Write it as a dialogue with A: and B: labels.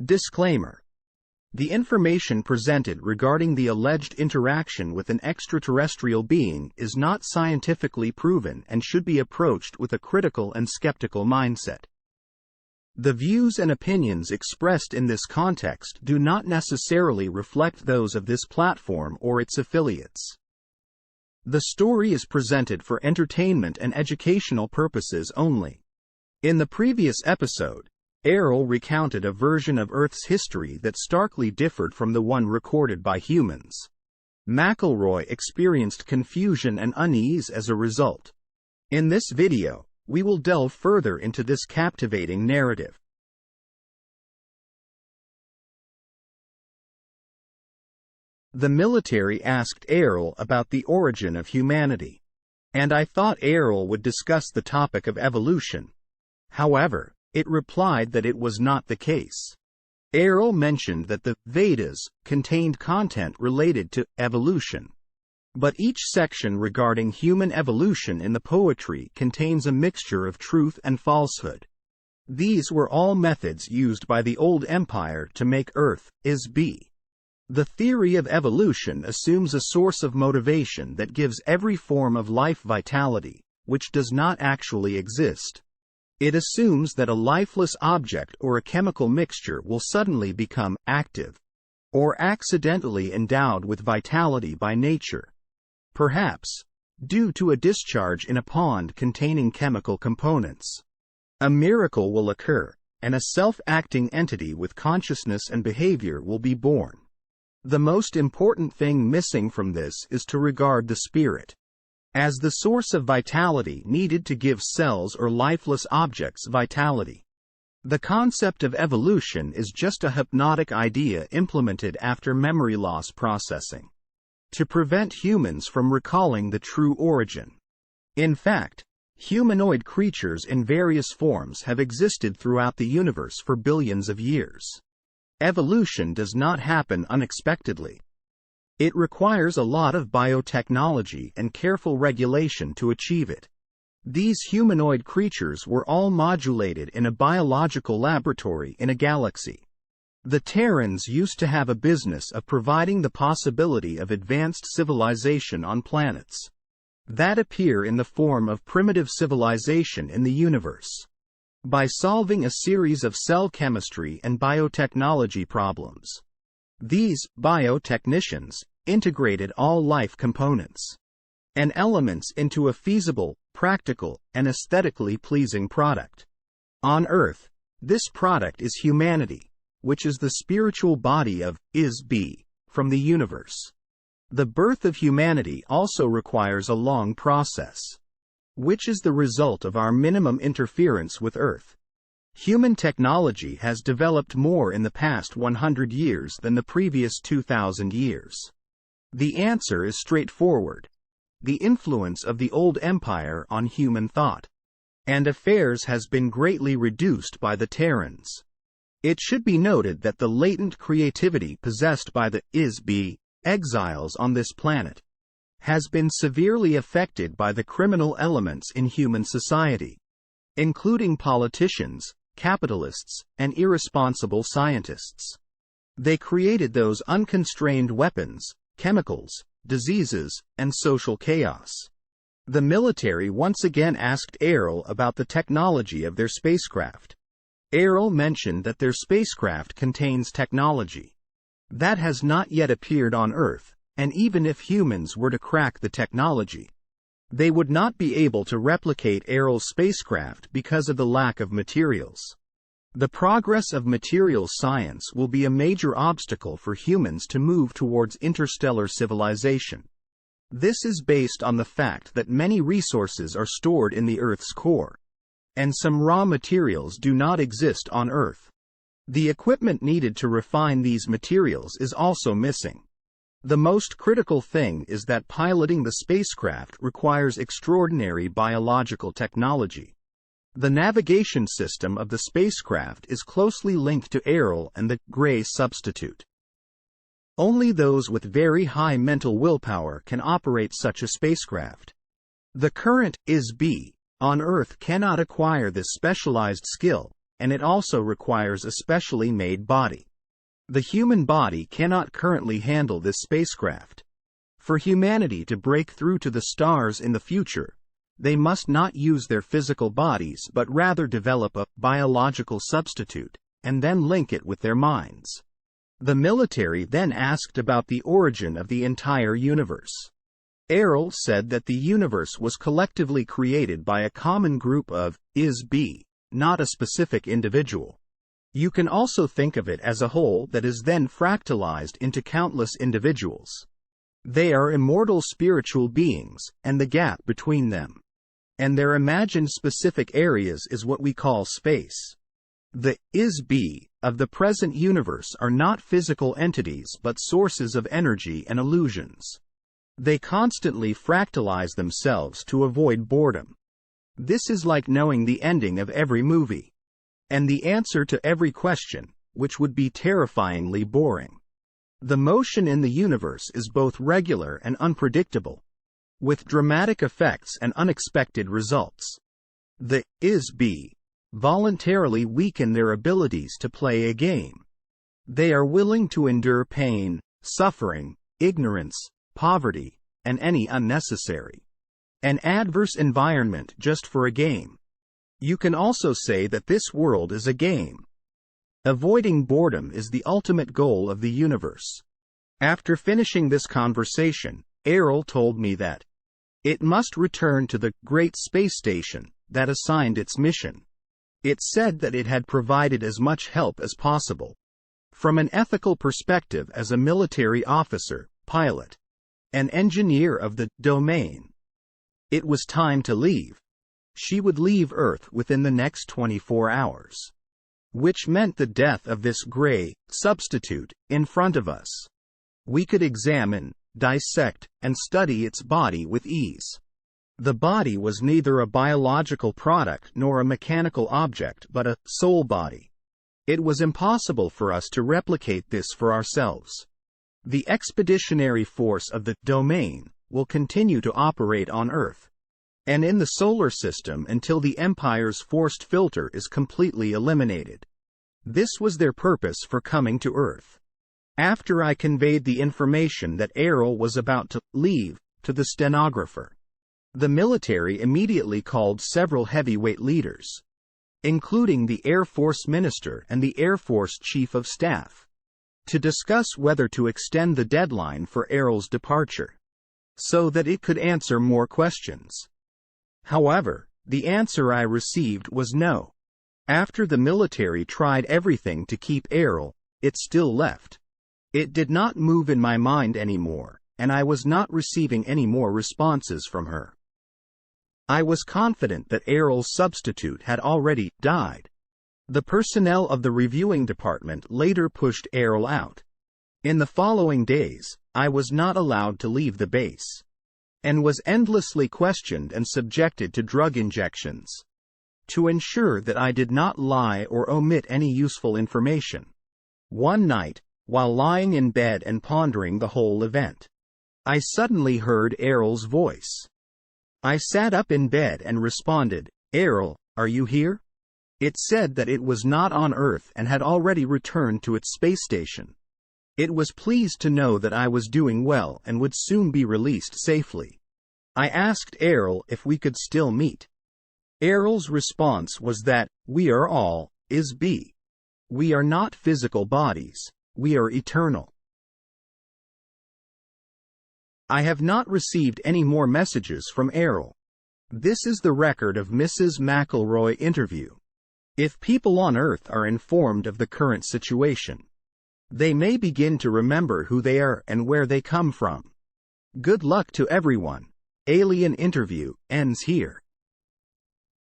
A: Disclaimer: the information presented regarding the alleged interaction with an extraterrestrial being is not scientifically proven and should be approached with a critical and skeptical mindset. The views and opinions expressed in this context do not necessarily reflect those of this platform or its affiliates. The story is presented for entertainment and educational purposes only. In the previous episode, Errol recounted a version of Earth's history that starkly differed from the one recorded by humans. MacElroy experienced confusion and unease as a result. In this video, we will delve further into this captivating narrative. The military asked Errol about the origin of humanity, and I thought Errol would discuss the topic of evolution. However, it replied that it was not the case. Errol mentioned that the Vedas contained content related to evolution, but each section regarding human evolution in the poetry contains a mixture of truth and falsehood. These were all methods used by the old empire to make Earth be. The theory of evolution assumes a source of motivation that gives every form of life vitality, which does not actually exist. It assumes that a lifeless object or a chemical mixture will suddenly become active, or accidentally endowed with vitality by nature. Perhaps due to a discharge in a pond containing chemical components. A miracle will occur, and a self-acting entity with consciousness and behavior will be born. The most important thing missing from this is to regard the spirit as the source of vitality needed to give cells or lifeless objects vitality. The concept of evolution is just a hypnotic idea implemented after memory loss processing, to prevent humans from recalling the true origin. In fact, humanoid creatures in various forms have existed throughout the universe for billions of years. Evolution does not happen unexpectedly. It requires a lot of biotechnology and careful regulation to achieve it. These humanoid creatures were all modulated in a biological laboratory in a galaxy. The Terrans used to have a business of providing the possibility of advanced civilization on planets that appear in the form of primitive civilization in the universe, by solving a series of cell chemistry and biotechnology problems. These biotechnicians integrated all life components and elements into a feasible, practical, and aesthetically pleasing product. On Earth, this product is humanity, which is the spiritual body of be from the universe. The birth of humanity also requires a long process, which is the result of our minimum interference with Earth. Human technology has developed more in the past 100 years than the previous 2,000 years. The answer is straightforward: the influence of the old empire on human thought and affairs has been greatly reduced by the Terrans. It should be noted that the latent creativity possessed by the be exiles on this planet has been severely affected by the criminal elements in human society, including politicians, capitalists, and irresponsible scientists. They created those unconstrained weapons, chemicals, diseases, and social chaos. The military once again asked Errol about the technology of their spacecraft. Errol mentioned that their spacecraft contains technology that has not yet appeared on Earth, and even if humans were to crack the technology, they would not be able to replicate Errol's spacecraft because of the lack of materials. The progress of materials science will be a major obstacle for humans to move towards interstellar civilization. This is based on the fact that many resources are stored in the Earth's core, and some raw materials do not exist on Earth. The equipment needed to refine these materials is also missing. The most critical thing is that piloting the spacecraft requires extraordinary biological technology. The navigation system of the spacecraft is closely linked to Airl and the gray substitute. Only those with very high mental willpower can operate such a spacecraft. The current be on Earth cannot acquire this specialized skill, and it also requires a specially made body. The human body cannot currently handle this spacecraft. For humanity to break through to the stars in the future, they must not use their physical bodies but rather develop a biological substitute, and then link it with their minds. The military then asked about the origin of the entire universe. Errol said that the universe was collectively created by a common group of is-be, not a specific individual. You can also think of it as a whole that is then fractalized into countless individuals. They are immortal spiritual beings, and the gap between them and their imagined specific areas is what we call space. The is-be of the present universe are not physical entities but sources of energy and illusions. They constantly fractalize themselves to avoid boredom. This is like knowing the ending of every movie and the answer to every question, which would be terrifyingly boring. The motion in the universe is both regular and unpredictable, with dramatic effects and unexpected results. The is-be voluntarily weaken their abilities to play a game. They are willing to endure pain, suffering, ignorance, poverty, and any unnecessary and adverse environment just for a game. You can also say that this world is a game. Avoiding boredom is the ultimate goal of the universe. After finishing this conversation, Errol told me that it must return to the great space station that assigned its mission. It said that it had provided as much help as possible. From an ethical perspective, as a military officer, pilot, and engineer of the domain, it was time to leave. She would leave Earth within the next 24 hours. Which meant the death of this gray substitute in front of us. We could examine, dissect, and study its body with ease. The body was neither a biological product nor a mechanical object but a soul body. It was impossible for us to replicate this for ourselves. The expeditionary force of the domain will continue to operate on Earth and in the solar system until the Empire's forced filter is completely eliminated. This was their purpose for coming to Earth. After I conveyed the information that Errol was about to leave to the stenographer, the military immediately called several heavyweight leaders, including the Air Force Minister and the Air Force Chief of Staff, to discuss whether to extend the deadline for Errol's departure so that it could answer more questions. However, the answer I received was no. After the military tried everything to keep Errol, it still left. It did not move in my mind anymore, and I was not receiving any more responses from her. I was confident that Errol's substitute had already died. The personnel of the reviewing department later pushed Errol out. In the following days, I was not allowed to leave the base, and was endlessly questioned and subjected to drug injections to ensure that I did not lie or omit any useful information. One night, while lying in bed and pondering the whole event, I suddenly heard Errol's voice. I sat up in bed and responded, "Errol, are you here?" It said that it was not on Earth and had already returned to its space station. It was pleased to know that I was doing well and would soon be released safely. I asked Errol if we could still meet. Errol's response was that, "We are all is-be. We are not physical bodies, we are eternal." I have not received any more messages from Errol. This is the record of Mrs. MacElroy interview. If people on Earth are informed of the current situation, they may begin to remember who they are and where they come from. Good luck to everyone. Alien interview ends here.